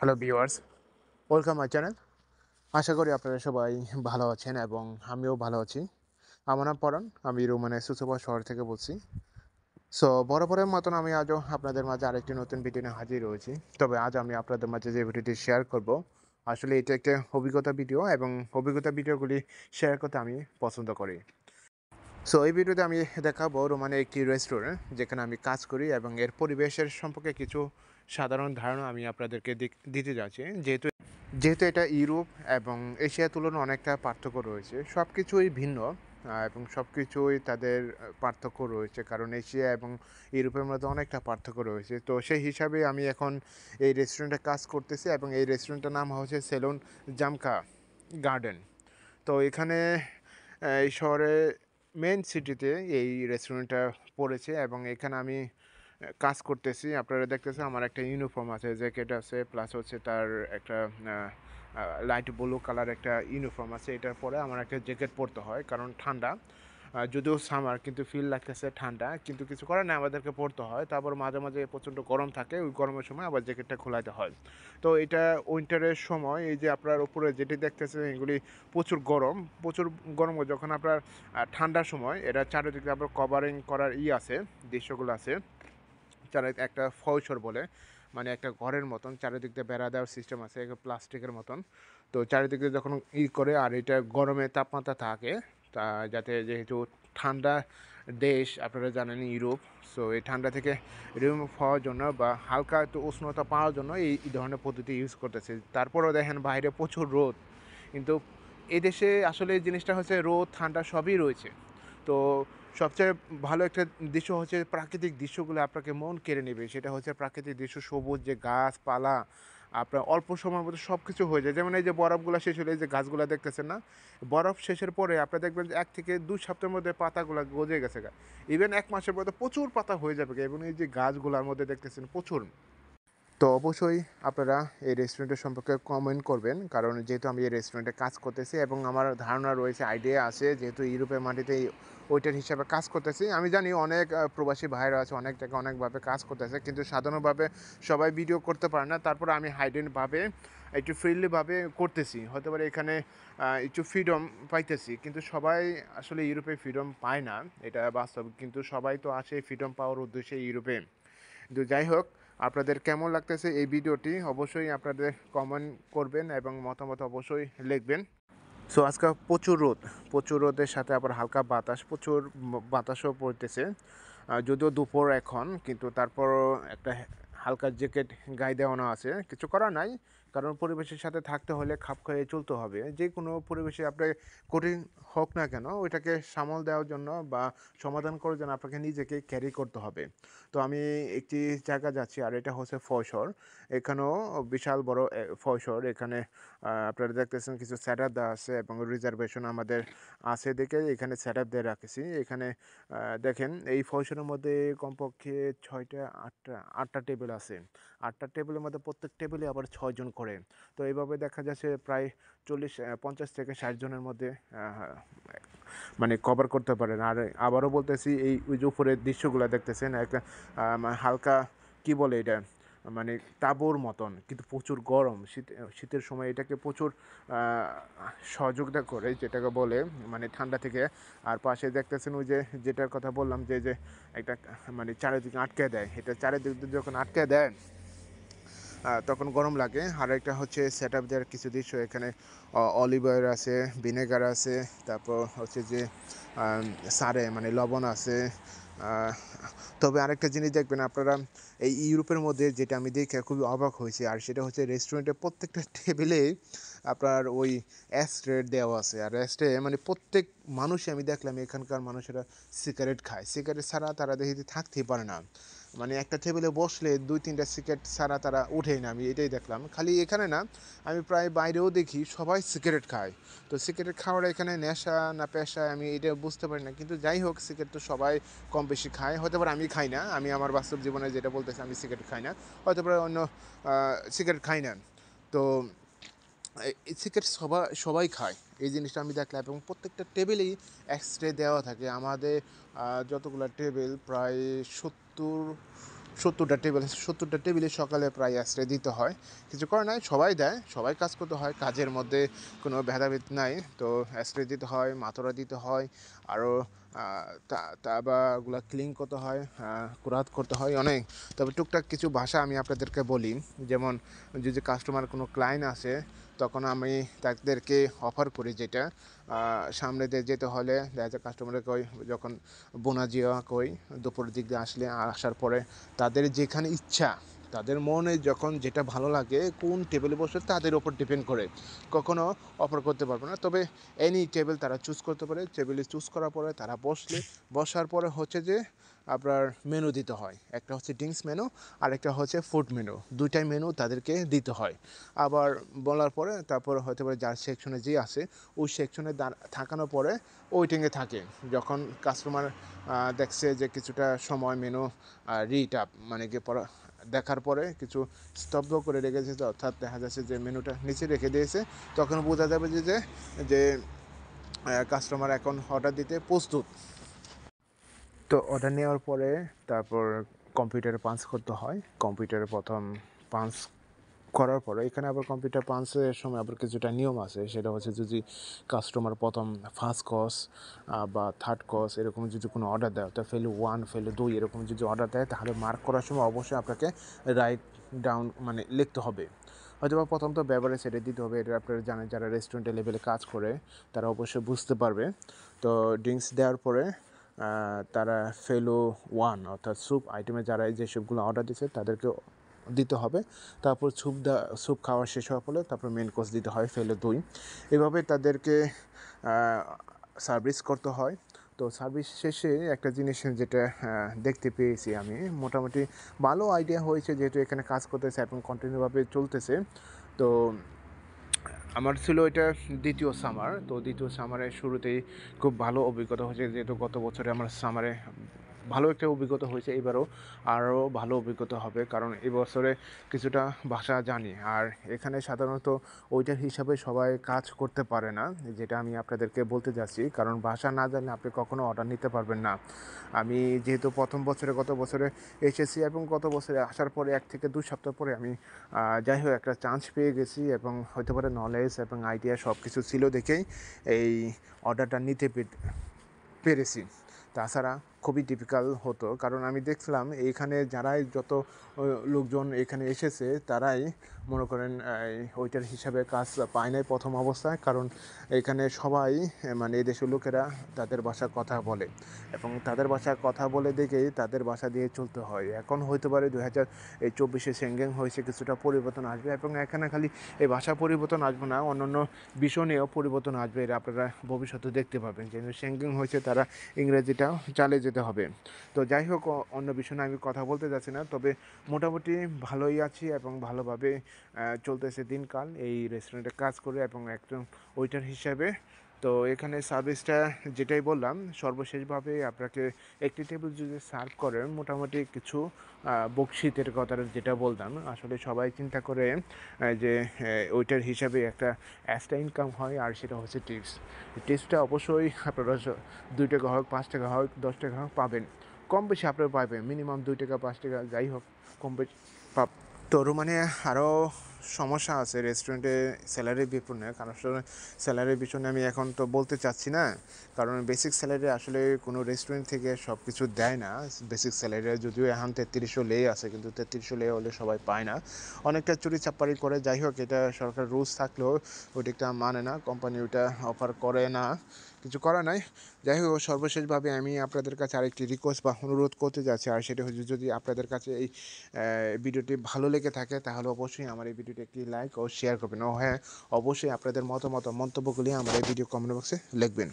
Hello viewers, welcome my channel. আশা করি আপনারা সবাই ভালো আছেন এবং আমিও ভালো আছি। আমার নাম পরাণ, আমি রোমানের সুসোভা শহর থেকে বলছি। সো বরাবরের মতন আমি আজও আপনাদের মাঝে আরেকটি নতুন ভিডিও নিয়ে হাজির হয়েছি। তবে আজ আমি আপনাদের মাঝে যে ভিডিওটি শেয়ার করব, আসলে এটা একটা অভিজ্ঞতা ভিডিও এবং অভিজ্ঞতা ভিডিওগুলি শেয়ার করতে আমি পছন্দ করি। সো এই ভিডিওতে আমি দেখাবো রোমানের একটি রেস্টুরেন্ট যেখানে আমি কাজ করি এবং এর পরিবেশের সম্পর্কে কিছু সাধারণ ধারণা আমি আপনাদেরকে দিতে যাচ্ছি। যেহেতু যেহেতু এটা ইউরোপ এবং এশিয়ার তুলনায় অনেকটা পার্থক্য রয়েছে, সব কিছুই ভিন্ন এবং সব কিছুই তাদের পার্থক্য রয়েছে, কারণ এশিয়া এবং ইউরোপের মধ্যে অনেকটা পার্থক্য রয়েছে। তো সেই হিসাবে আমি এখন এই রেস্টুরেন্টে কাজ করতেছি এবং এই রেস্টুরেন্টের নাম হচ্ছে সেলুন জামকা গার্ডেন। তো এখানে এই শহরে মেন সিটিতে এই রেস্টুরেন্টটা পড়েছে এবং এখানে আমি কাজ করতেছি। আপনারা দেখতেছেন আমার একটা ইউনিফর্ম আছে, জ্যাকেট আছে, প্লাস হচ্ছে তার একটা লাইট ব্লু কালার একটা ইউনিফর্ম আছে। এটার পরে আমার একটা জ্যাকেট পরতে হয় কারণ ঠান্ডা। যদিও সামার কিন্তু ফিল লাগতেছে ঠান্ডা, কিন্তু কিছু করার নাই, আমাদেরকে পরতে হয়। তারপর মাঝে মাঝে প্রচণ্ড গরম থাকে, ওই গরমের সময় আবার জ্যাকেটটা খোলাতে হয়। তো এটা উইন্টারের সময় এই যে আপনার উপরে যেটি দেখতেছেন এগুলি প্রচুর গরম, প্রচুর গরম হয়। যখন আপনার ঠান্ডার সময় এটা চারিদিকে আপনার কভারিং করার আছে, দৃশ্যগুলো আছে। একটা ফয়সর বলে, মানে একটা ঘরের মতন চারিদিক দিয়ে বেড়া দেওয়ার সিস্টেম আছে, প্লাস্টিকের মতন। তো চারিদিকে যখন করে আর এটা গরমে তাপমাত্রা থাকে, তা যাতে যেহেতু ঠান্ডা দেশ আপনারা জানেন ইউরোপ, সো এই ঠান্ডা থেকে রিমুভ হওয়ার জন্য বা হালকা একটু উষ্ণতা পাওয়ার জন্য এই ধরনের পদ্ধতি ইউজ করতেছে। তারপরেও দেখেন বাইরে প্রচুর রোদ, কিন্তু এদেশে আসলে এই জিনিসটা হচ্ছে রোদ ঠান্ডা সবই রয়েছে। তো সবচেয়ে ভালো একটা দৃশ্য হচ্ছে প্রাকৃতিক দৃশ্যগুলো আপনাকে মন কেড়ে নেবে, সেটা হচ্ছে প্রাকৃতিক দৃশ্য, সবুজ যে গাছপালা, আপনার অল্প সময়ের মধ্যে সব কিছু হয়ে যায়। যেমন এই যে বরফগুলো শেষ হলে এই যে গাছগুলো দেখতেছেন না, বরফ শেষের পরে আপনারা দেখবেন যে 1 থেকে 2 সপ্তাহের মধ্যে পাতাগুলো গজে গেছে, ইভেন 1 মাসের মধ্যে প্রচুর পাতা হয়ে যাবে এবং এই যে গাছগুলোর মধ্যে দেখতেছেন প্রচুর। তো অবশ্যই আপনারা এই রেস্টুরেন্টের সম্পর্কে কমেন্ট করবেন, কারণ যেহেতু আমি এই রেস্টুরেন্টে কাজ করতেছি এবং আমার ধারণা রয়েছে, আইডিয়া আছে, যেহেতু ইউরোপের মাটিতে ওয়েটার হিসাবে কাজ করতেছি। আমি জানি অনেক প্রবাসী ভাইরা আছে, অনেক জায়গায় অনেকভাবে কাজ করতেছে, কিন্তু সাধারণভাবে সবাই ভিডিও করতে পারে না। তারপরে আমি হাইডেনভাবে একটু ফ্রিলিভাবে করতেছি, হতে পারে এখানে একটু ফ্রিডম পাইতেছি, কিন্তু সবাই আসলে ইউরোপে ফ্রিডম পায় না, এটা বাস্তব। কিন্তু সবাই তো আসে ফ্রিডম পাওয়ার উদ্দেশ্যে ইউরোপে। কিন্তু যাই হোক, আপনাদের কেমন লাগতেছে এই ভিডিওটি অবশ্যই আপনাদের কমেন্ট করবেন এবং মতামত অবশ্যই লিখবেন। সো আজকে প্রচুর রোদ, প্রচুর রোদের সাথে আবার হালকা বাতাস, প্রচুর বাতাসও পড়তেছে। যদিও দুপুর এখন, কিন্তু তারপরও একটা হালকা জ্যাকেট গায়ে দেওয়ানো আছে, কিছু করার নাই, কারণ পরিবেশের সাথে থাকতে হলে খাপ খাইয়ে চলতে হবে। যে কোনো পরিবেশে আপনার কঠিন হোক না কেন, ওইটাকে সামাল দেওয়ার জন্য বা সমাধান করার জন্য আপনাকে নিজেকে ক্যারি করতে হবে। তো আমি একটি জায়গা যাচ্ছি, আর এটা হচ্ছে ফয়সর। এখানেও বিশাল বড় ফয়সর। এখানে আপনারা দেখতেছেন কিছু সেট আপ দেওয়া আছে এবং রিজার্ভেশন আমাদের আছে দেখে এখানে সেট আপ দিয়ে রাখেছি। এখানে দেখেন এই ফয়সরের মধ্যে কমপক্ষে 6টা 8টা টেবিল আছে। 8টা টেবিলের মধ্যে প্রত্যেক টেবিলে আবার 6 জন করে। তো এইভাবে দেখা যাচ্ছে প্রায় 50 থেকে 60 জনের মধ্যে মানে কভার করতে পারেন। আর আবারও বলতেছি, এই ওই যে উপরের দৃশ্যগুলো দেখতেছেন, একটা হালকা কি বলে এটা, মানে তাঁবুর মতন, কিন্তু প্রচুর গরম। শীতের সময় এটাকে প্রচুর সহযোগিতা করে, যেটাকে বলে মানে ঠান্ডা থেকে। আর পাশে দেখতেছেন ওই যে যেটার কথা বললাম, যে একটা মানে চারিদিকে আটকে দেয়, এটা চারিদিক দিয়ে যখন আটকে দেয় তখন গরম লাগে। আর একটা হচ্ছে সেট আপ দেওয়ার কিছু দৃশ্য, এখানে অলিভ অয়েল আছে, ভিনেগার আছে, তারপর হচ্ছে যে সারে মানে লবণ আছে। আহ, তবে আরেকটা জিনিস দেখবেন আপনারা, এই ইউরোপের মধ্যে যেটা আমি দেখে খুবই অবাক হয়েছি, আর সেটা হচ্ছে রেস্টুরেন্টের প্রত্যেকটা টেবিলে আপনার ওই অ্যাস্ট্রে দেওয়া আছে। আর অ্যাস্ট্রে মানে প্রত্যেক মানুষই, আমি দেখলাম এখানকার মানুষেরা সিগারেট খায়, সিগারেট ছাড়া তারা দেখি থাকতেই পারে না। মানে একটা টেবিলে বসলে 2-3টা সিগারেট ছাড়া তারা ওঠেই না, আমি এটাই দেখলাম। খালি এখানে না, আমি প্রায় বাইরেও দেখি সবাই সিগারেট খায়। তো সিগারেট খাওয়ার এখানে নেশা না পেশা আমি এটা বুঝতে পারি না, কিন্তু যাই হোক, সিগারেট তো সবাই কম বেশি খায়। হতে পারে আমি খাই না, আমি আমার বাস্তব জীবনে যেটা বলতেছি, আমি সিগারেট খাই না। হতে পারে অন্য সিগারেট খাই না। তো এই সিগারেট সবাই খায়, এই জিনিসটা আমি দেখলাম। এবং প্রত্যেকটা টেবিলেই এক্সরে দেওয়া থাকে। আমাদের যতগুলো টেবিল, প্রায় 70 70টা টেবিল আছে, 70টা টেবিলে সকালে প্রায় আশ্রয় দিতে হয়। কিছু করার নাই, সবাই দেয়, সবাই কাজ করতে হয়, কাজের মধ্যে কোনো ভেদাভেদ নাই। তো আশ্রয় দিতে হয়, মাতোরা দিতে হয়, আরও ওগুলা ক্লিন করতে হয়, কুরাত করতে হয় অনেক। তবে টুকটাক কিছু ভাষা আমি আপনাদেরকে বলি, যেমন যদি কাস্টমার কোনো ক্লায়েন্ট আসে তখন আমি তাদেরকে অফার করি যেটা সামনে দিয়ে যেতে হলে দেখা যায় কাস্টমারে কই যখন বোনাজিয়া কই দুপুরের দিক দিয়ে আসার পরে তাদের যেখানে ইচ্ছা, তাদের মনে যখন যেটা ভালো লাগে কোন টেবিলে বসে তাদের ওপর ডিপেন্ড করে, কখনো অফার করতে পারবে না। তবে এনি টেবিল তারা চুজ করতে পারে। টেবিলে চুজ করার পরে তারা বসার পরে হচ্ছে যে আপনার মেনু দিতে হয়, একটা হচ্ছে ড্রিঙ্কস মেনু আর একটা হচ্ছে ফুড মেনু, দুইটাই মেনু তাদেরকে দিতে হয়। আবার বলার পরে তারপর হতে পারে যার সেকশনে যে আসে ওই সেকশনে থাকানোর পরে ওয়েটিংয়ে থাকে। যখন কাস্টমার দেখছে যে কিছুটা সময় মেনু রিড আপ মানে কি পড়া দেখার পরে কিছু স্তব্ধ করে রেখেছে, অর্থাৎ দেখা যাচ্ছে যে মেনুটা নিচে রেখে দিয়েছে, তখন বোঝা যাবে যে কাস্টমার এখন অর্ডার দিতে প্রস্তুত। তো অর্ডার নেওয়ার পরে তারপর কম্পিউটারে পাঞ্চ করতে হয়। কম্পিউটারে প্রথম পাঞ্চ করার পরে এখানে আবার কম্পিউটার পাঞ্চের সময় আবার কিছুটা নিয়ম আছে। সেটা হচ্ছে যদি কাস্টমার প্রথম ফার্স্ট কোর্স বা থার্ড কোর্স এরকম যদি কোনো অর্ডার দেয়, অর্থাৎ ফেল 1 ফেল 2 এরকম যদি অর্ডার দেয়, তাহলে মার্ক করার সময় অবশ্যই আপনাকে রাইট ডাউন মানে লিখতে হবে। হয়তো বা প্রথম তো ব্যবহারে সেটা দিতে হবে, এটা আপনারা জানেন যারা রেস্টুরেন্টের লেভেলে কাজ করে তারা অবশ্যই বুঝতে পারবে। তো ড্রিঙ্কস দেওয়ার পরে তারা ফেলো 1 অর্থাৎ স্যুপ আইটেমে যারা যে স্যুপগুলো অর্ডার দিচ্ছে তাদেরকে দিতে হবে। তারপর স্যুপ খাওয়া শেষ হওয়ার ফলে তারপর মেন কোর্স দিতে হয় ফেলো 2। এভাবে তাদেরকে সার্ভিস করতে হয়। তো সার্ভিস শেষে একটা জিনিস যেটা দেখতে পেয়েছি আমি, মোটামুটি ভালো আইডিয়া হয়েছে যেহেতু এখানে কাজ করতেছে এবং কন্টিনিউভাবে চলতেছে। তো আমার ছিল এটা দ্বিতীয় সামার। তো দ্বিতীয় সামারের শুরুতেই খুব ভালো অভিজ্ঞতা হয়েছে, যেহেতু গত বছরে আমার সামারে ভালো একটা অভিজ্ঞতা হয়েছে, এবারও আরও ভালো অভিজ্ঞতা হবে, কারণ এবছরে কিছুটা ভাষা জানি। আর এখানে সাধারণত ওইটার হিসাবে সবাই কাজ করতে পারে না, যেটা আমি আপনাদেরকে বলতে যাচ্ছি, কারণ ভাষা না জানলে আপনি কখনো অর্ডার নিতে পারবেন না। আমি যেহেতু প্রথম বছরে গত বছরে এসেছি এবং গত বছরে আসার পরে 1 থেকে 2 সপ্তাহ পরে আমি যাই হোক একটা চান্স পেয়ে গেছি এবং হতে পারে নলেজ এবং আইডিয়া সব কিছু ছিল দেখেই এই অর্ডারটা নিতে পেরেছি। তাছাড়া খুবই ডিফিকাল্ট হতো, কারণ আমি দেখছিলাম এইখানে যারাই যত লোকজন এখানে এসেছে তারাই মনে করেন ওইটার হিসাবে কাজ পায় নাই প্রথম অবস্থায়, কারণ এখানে সবাই মানে এদেশের লোকেরা তাদের ভাষায় কথা বলে এবং তাদের ভাষায় কথা বলে দেখেই তাদের ভাষা দিয়ে চলতে হয়। এখন হতে পারে 2024 সেনগেন হয়েছে, কিছুটা পরিবর্তন আসবে এবং এখানে খালি এই ভাষা পরিবর্তন আসবে না, অন্যান্য বিষয় নিয়েও পরিবর্তন আসবে, এটা আপনারা ভবিষ্যতে দেখতে পাবেন। যেহেতু সেনগেন হয়েছে তারা ইংরেজিটাও চালিয়ে যেতে হবে। তো যাই হোক, অন্য বিষয় নিয়ে আমি কথা বলতে যাচ্ছি না, তবে মোটামুটি ভালোই আছি এবং ভালোভাবে চলতেছে দিনকাল এই রেস্টুরেন্টে কাজ করে এবং একজন ওয়েটার হিসাবে। তো এখানে সার্ভিসটা যেটাই বললাম, সর্বশেষভাবে আপনাকে একটি টেবিল যদি সার্ভ করেন মোটামুটি কিছু বকশিতের কথা যেটা বলতাম, আসলে সবাই চিন্তা করে যে ওইটার হিসাবে একটা এক্সট্রা ইনকাম হয়, আর সেটা হচ্ছে টিপস। টিপসটা অবশ্যই আপনারা 2 টাকা হোক, 5 টাকা হোক, 10 টাকা হোক পাবেন, কম বেশি আপনারা পাবেন, মিনিমাম 2 টাকা 5 টাকা যাই হোক কম বেশি তো রোমানিয়া আরও সমস্যা আছে রেস্টুরেন্টে স্যালারির বিপণে, কারণ স্যালারির পিছনে আমি এখন তো বলতে চাচ্ছি না, কারণ বেসিক স্যালারি আসলে কোনো রেস্টুরেন্ট থেকে সব কিছু দেয় না। বেসিক স্যালারি যদিও এখন 3300 লে আছে, কিন্তু 3300 লে হলে সবাই পায় না, অনেকটা চুরি চাপ্পারি করে। যাই হোক, এটা সরকার রুলস থাকলেও ওইটা মানে না, কোম্পানি ওইটা অফার করে না, কিছু করা নাই। যাই হোক, সর্বশেষভাবে আমি আপনাদের কাছে আরেকটি রিকোয়েস্ট বা অনুরোধ করতে যাচ্ছি, আর সেটা হচ্ছে যদি আপনাদের কাছে এই ভিডিওটি ভালো লেগে থাকে তাহলে অবশ্যই আমার এই ভিডিওটি একটি লাইক ও শেয়ার করবেন, ও হ্যাঁ অবশ্যই আপনাদের মতামত মন্তব্যগুলি আমার এই ভিডিও কমেন্ট বক্সে লিখবেন।